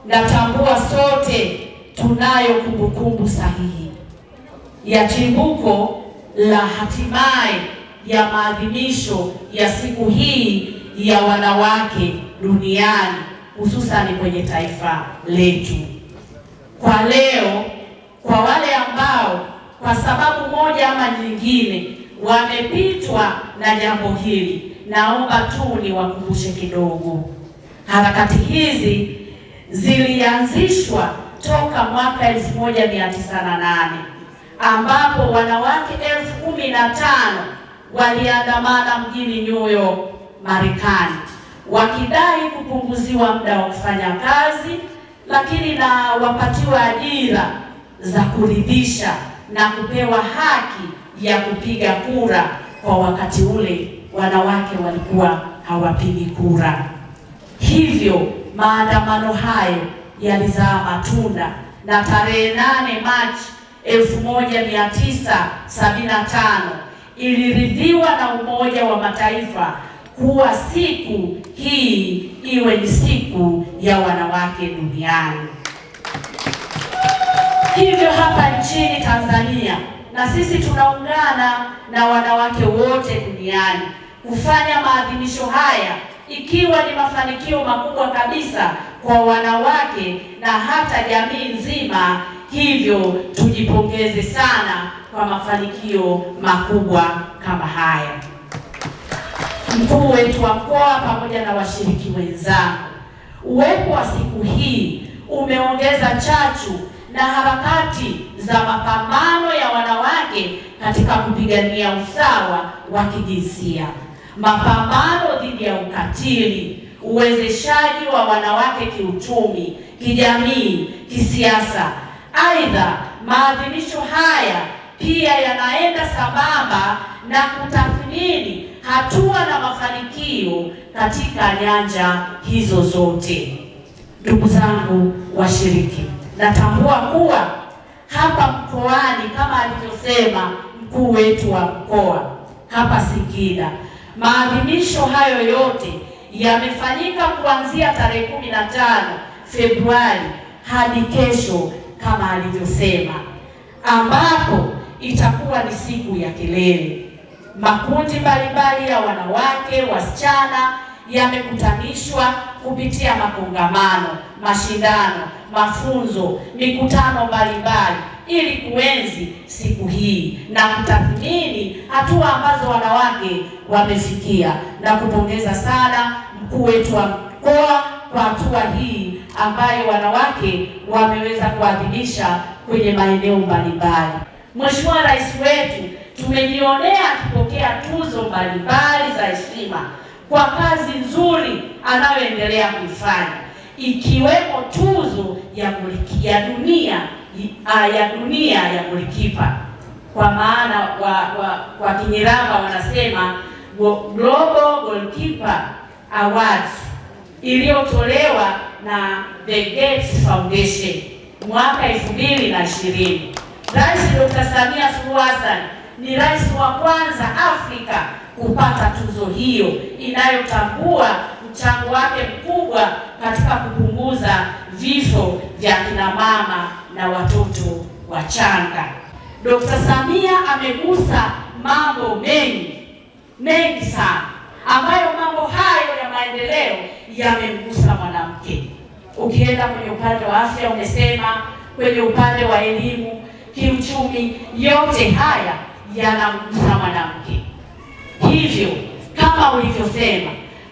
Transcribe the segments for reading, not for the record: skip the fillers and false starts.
natambua sote tunayo kumbukumbu sahihi ya chimbuko la hatimaye ya maadhimisho ya siku hii ya wanawake duniani, hususani kwenye taifa letu. Kwa leo, kwa wale ambao kwa sababu moja ama nyingine wamepitwa na jambo hili, naomba tu niwakumbushe kidogo. Harakati hizi zilianzishwa toka mwaka 1908 ambapo wanawake 15,000 waliandamana mjini New York, Marekani, wakidai kupunguziwa muda wa kufanya kazi, lakini na wapatiwa ajira za kuridhisha na kupewa haki ya kupiga kura. Kwa wakati ule wanawake walikuwa hawapigi kura. Hivyo maandamano hayo yalizaa matunda, na tarehe 8 Machi 1975 iliridhiwa na Umoja wa Mataifa kuwa siku hii iwe ni siku ya wanawake duniani. Hivyo hapa nchini Tanzania na sisi tunaungana na wanawake wote duniani kufanya maadhimisho haya, ikiwa ni mafanikio makubwa kabisa kwa wanawake na hata jamii nzima. Hivyo tujipongeze sana kwa mafanikio makubwa kama haya. Mkuu wetu wa mkoa pamoja na washiriki wenzangu, uwepo wa siku hii umeongeza chachu na harakati za mapambano ya wanawake katika kupigania usawa wa kijinsia, mapambano dhidi ya ukatili, uwezeshaji wa wanawake kiuchumi, kijamii, kisiasa. Aidha, maadhimisho haya pia yanaenda sambamba na kutathmini hatua na mafanikio katika nyanja hizo zote. Ndugu zangu washiriki, natambua kuwa hapa mkoani, kama alivyosema mkuu wetu wa mkoa hapa Singida, maadhimisho hayo yote yamefanyika kuanzia tarehe 15 Februari hadi kesho kama alivyosema, ambapo itakuwa ni siku ya kilele. Makundi mbalimbali ya wanawake, wasichana yamekutanishwa kupitia makongamano, mashindano, mafunzo, mikutano mbalimbali ili kuenzi siku hii na kutathmini hatua ambazo wanawake wamefikia, na kupongeza sana mkuu wetu wa mkoa kwa hatua hii ambayo wanawake wameweza kuadhimisha kwenye maeneo mbalimbali. Mheshimiwa Rais wetu tumejionea akipokea tuzo mbalimbali za heshima kwa kazi nzuri anayoendelea kuifanya, ikiwemo tuzo ya dunia ya golikipa, kwa maana kwa Kinyarwanda wanasema Global Goalkeeper Awards, iliyotolewa na The Gates Foundation mwaka 2020. Rais Dr. Samia Suluhu Hassan ni rais wa kwanza Afrika kupata tuzo hiyo inayotambua mchango wake mkubwa katika kupunguza vifo vya kina mama na watoto wachanga. Dr. Samia amegusa mambo mengi sana, ambayo mambo hayo ya maendeleo yamemgusa mwanamke. Ukienda kwenye upande wa afya umesema, kwenye upande wa elimu, kiuchumi, yote haya yanamgusa mwanamke. Hivyo kama ulivyosema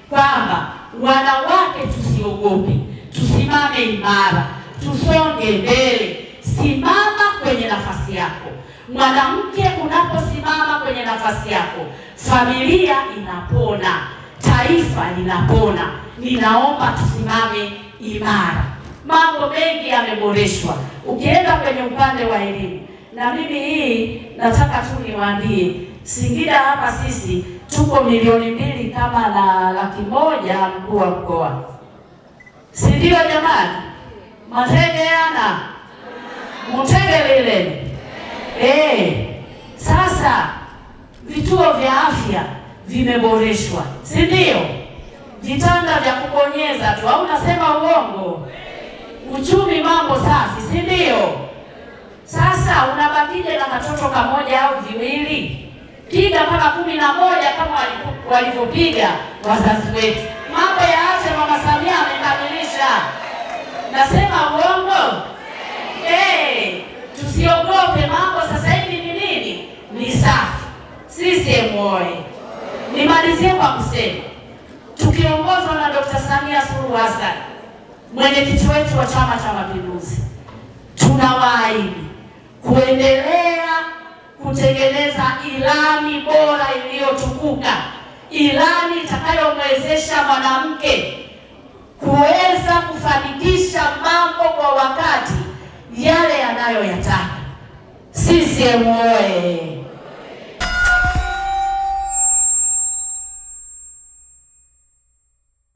kwamba wanawake tusiogope, tusimame imara, tusonge mbele. Simama kwenye nafasi yako. Mwanamke, unaposimama kwenye nafasi yako, familia inapona, taifa linapona. Ninaomba tusimame imara. Mambo mengi yameboreshwa. Ukienda kwenye upande wa elimu, na mimi hii nataka tu niwaambie, Singida hapa sisi tuko milioni 2 kama na 100,000 mkuu wa mkoa. Si ndio jamani? Mategeana. Mutegelele. Sasa vituo vya afya vimeboreshwa. Si ndio? Vitanda vya kubonyeza tu, au unasema uongo? uchumi mambo safi, si ndio? Sasa unabakije na katoto kamoja au viwili? Piga mpaka 11 kama walivyopiga wazazi wetu. Mambo ya afya Mama Samia amekamilisha. Nasema uongo? Tusiogope, mambo sasa hivi ni nini? Ni safi. CCM oyee! Nimalizie kwa kusema tukiongozwa na Dr. Samia Suluhu Hassan, mwenyekiti wetu wa Chama cha Mapinduzi, tunawaahidi kuendelea kutengeneza ilani bora iliyotukuka, ilani itakayomwezesha mwanamke kuweza kufanikisha mambo kwa wakati yale anayoyataka. CCM oyee!